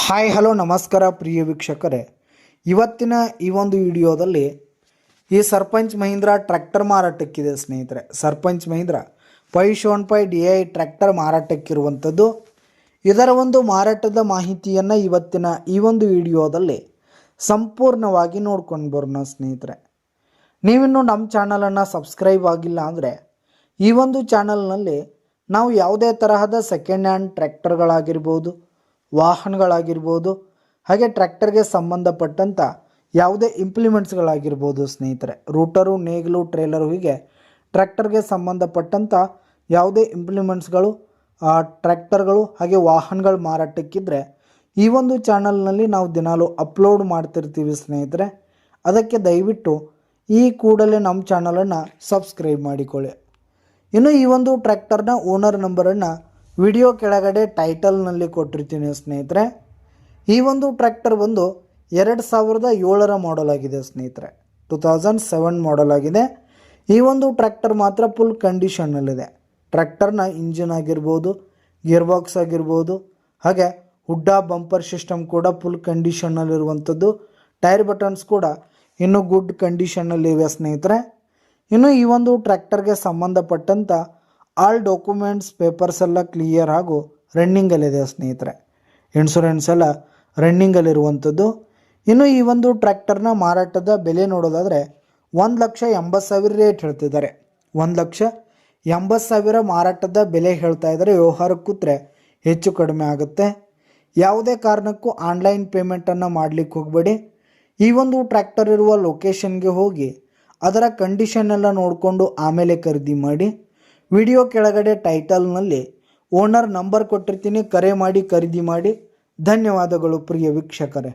Hi hello ನಮಸ್ಕಾರ ಪ್ರಿಯ ವೀಕ್ಷಕರೇ, ಇವತ್ತಿನ ಈ ಒಂದು ವಿಡಿಯೋದಲ್ಲಿ ಈ ಸರ್ಪಂಚ್ ಮಹೀಂದ್ರಾ ಟ್ರ್ಯಾಕ್ಟರ್ ಮಾರಾಟಕ್ಕಿದೆ ಸ್ನೇಹಿತರೆ. ಸರ್ಪಂಚ್ ಮಹೀಂದ್ರಾ 575 DI ಟ್ರ್ಯಾಕ್ಟರ್ ಮಾರಾಟಕ್ಕಿರುವಂಥದ್ದು. ಇದರ ಒಂದು ಮಾರಾಟದ ಮಾಹಿತಿಯನ್ನು ಇವತ್ತಿನ ಈ ಒಂದು ವಿಡಿಯೋದಲ್ಲಿ ಸಂಪೂರ್ಣವಾಗಿ ನೋಡ್ಕೊಂಡು ಬರೋಣ ಸ್ನೇಹಿತರೆ. ನೀವಿನ್ನೂ ನಮ್ಮ ಚಾನಲನ್ನು ಸಬ್ಸ್ಕ್ರೈಬ್ ಆಗಿಲ್ಲ ಅಂದರೆ ಈ ಒಂದು ಚಾನಲ್ನಲ್ಲಿ ನಾವು ಯಾವುದೇ ತರಹದ ಸೆಕೆಂಡ್ ಹ್ಯಾಂಡ್ ಟ್ರ್ಯಾಕ್ಟರ್ಗಳಾಗಿರ್ಬೋದು, ವಾಹನಗಳಾಗಿರ್ಬೋದು, ಹಾಗೆ ಟ್ರ್ಯಾಕ್ಟರ್ಗೆ ಸಂಬಂಧಪಟ್ಟಂಥ ಯಾವುದೇ ಇಂಪ್ಲಿಮೆಂಟ್ಸ್ಗಳಾಗಿರ್ಬೋದು ಸ್ನೇಹಿತರೆ, ರೂಟರು, ನೇಗಿಲು, ಟ್ರೇಲರು, ಹೀಗೆ ಟ್ರ್ಯಾಕ್ಟರ್ಗೆ ಸಂಬಂಧಪಟ್ಟಂಥ ಯಾವುದೇ ಇಂಪ್ಲಿಮೆಂಟ್ಸ್ಗಳು, ಟ್ರ್ಯಾಕ್ಟರ್ಗಳು ಹಾಗೆ ವಾಹನಗಳು ಮಾರಾಟಕ್ಕಿದ್ದರೆ ಈ ಒಂದು ಚಾನಲ್ನಲ್ಲಿ ನಾವು ದಿನಾಲೂ ಅಪ್ಲೋಡ್ ಮಾಡ್ತಿರ್ತೀವಿ ಸ್ನೇಹಿತರೆ. ಅದಕ್ಕೆ ದಯವಿಟ್ಟು ಈ ಕೂಡಲೇ ನಮ್ಮ ಚಾನಲನ್ನು ಸಬ್ಸ್ಕ್ರೈಬ್ ಮಾಡಿಕೊಳ್ಳಿ. ಇನ್ನು ಈ ಒಂದು ಟ್ರ್ಯಾಕ್ಟರ್ನ ಓನರ್ ನಂಬರನ್ನು ವಿಡಿಯೋ ಕೆಳಗಡೆ ಟೈಟಲ್ನಲ್ಲಿ ಕೊಟ್ಟಿರ್ತೀನಿ ಸ್ನೇಹಿತರೆ. ಈ ಒಂದು ಟ್ರ್ಯಾಕ್ಟರ್ ಬಂದು 2007 ಮಾಡೆಲ್ ಆಗಿದೆ ಸ್ನೇಹಿತರೆ. 2007 ಮಾಡೆಲ್ ಆಗಿದೆ. ಈ ಒಂದು ಟ್ರ್ಯಾಕ್ಟರ್ ಮಾತ್ರ ಫುಲ್ ಕಂಡೀಷನ್ನಲ್ಲಿದೆ. ಟ್ರ್ಯಾಕ್ಟರ್ನ ಇಂಜಿನ್ ಆಗಿರ್ಬೋದು, ಗೇರ್ ಬಾಕ್ಸ್ ಆಗಿರ್ಬೋದು, ಹಾಗೆ ಹುಡ್ಡಾ ಬಂಪರ್ ಸಿಸ್ಟಮ್ ಕೂಡ ಫುಲ್ ಕಂಡೀಷನ್ನಲ್ಲಿರುವಂಥದ್ದು. ಟೈರ್ ಬಟನ್ಸ್ ಕೂಡ ಇನ್ನೂ ಗುಡ್ ಕಂಡೀಷನ್ನಲ್ಲಿವೆ ಸ್ನೇಹಿತರೆ. ಇನ್ನು ಈ ಒಂದು ಟ್ರ್ಯಾಕ್ಟರ್ಗೆ ಸಂಬಂಧಪಟ್ಟಂಥ ಆಲ್ ಡಾಕ್ಯುಮೆಂಟ್ಸ್, ಪೇಪರ್ಸ್ ಎಲ್ಲ ಕ್ಲಿಯರ್ ಹಾಗೂ ರನ್ನಿಂಗಲ್ಲಿದೆ ಸ್ನೇಹಿತರೆ. ಇನ್ಶೂರೆನ್ಸ್ ಎಲ್ಲ ರನ್ನಿಂಗಲ್ಲಿರುವಂಥದ್ದು. ಇನ್ನು ಈ ಒಂದು ಟ್ರ್ಯಾಕ್ಟರ್ನ ಮಾರಾಟದ ಬೆಲೆ ನೋಡೋದಾದರೆ 1,80,000 ರೇಟ್ ಹೇಳ್ತಿದ್ದಾರೆ. 1,80,000 ಮಾರಾಟದ ಬೆಲೆ ಹೇಳ್ತಾ ಇದ್ದಾರೆ. ವ್ಯವಹಾರಕ್ಕೆ ಕೂತ್ರೆ ಹೆಚ್ಚು ಕಡಿಮೆ ಆಗುತ್ತೆ. ಯಾವುದೇ ಕಾರಣಕ್ಕೂ ಆನ್ಲೈನ್ ಪೇಮೆಂಟನ್ನು ಮಾಡಲಿಕ್ಕೆ ಹೋಗಬೇಡಿ. ಈ ಒಂದು ಟ್ರ್ಯಾಕ್ಟರ್ ಇರುವ ಲೊಕೇಶನ್ಗೆ ಹೋಗಿ ಅದರ ಕಂಡೀಷನ್ ಎಲ್ಲ ನೋಡಿಕೊಂಡು ಆಮೇಲೆ ಖರೀದಿ ಮಾಡಿ. ವಿಡಿಯೋ ಕೆಳಗಡೆ ಟೈಟಲ್ನಲ್ಲಿ ಓನರ್ ನಂಬರ್ ಕೊಟ್ಟಿರ್ತೀನಿ, ಕರೆ ಮಾಡಿ ಖರೀದಿ ಮಾಡಿ. ಧನ್ಯವಾದಗಳು ಪ್ರಿಯ ವೀಕ್ಷಕರೇ.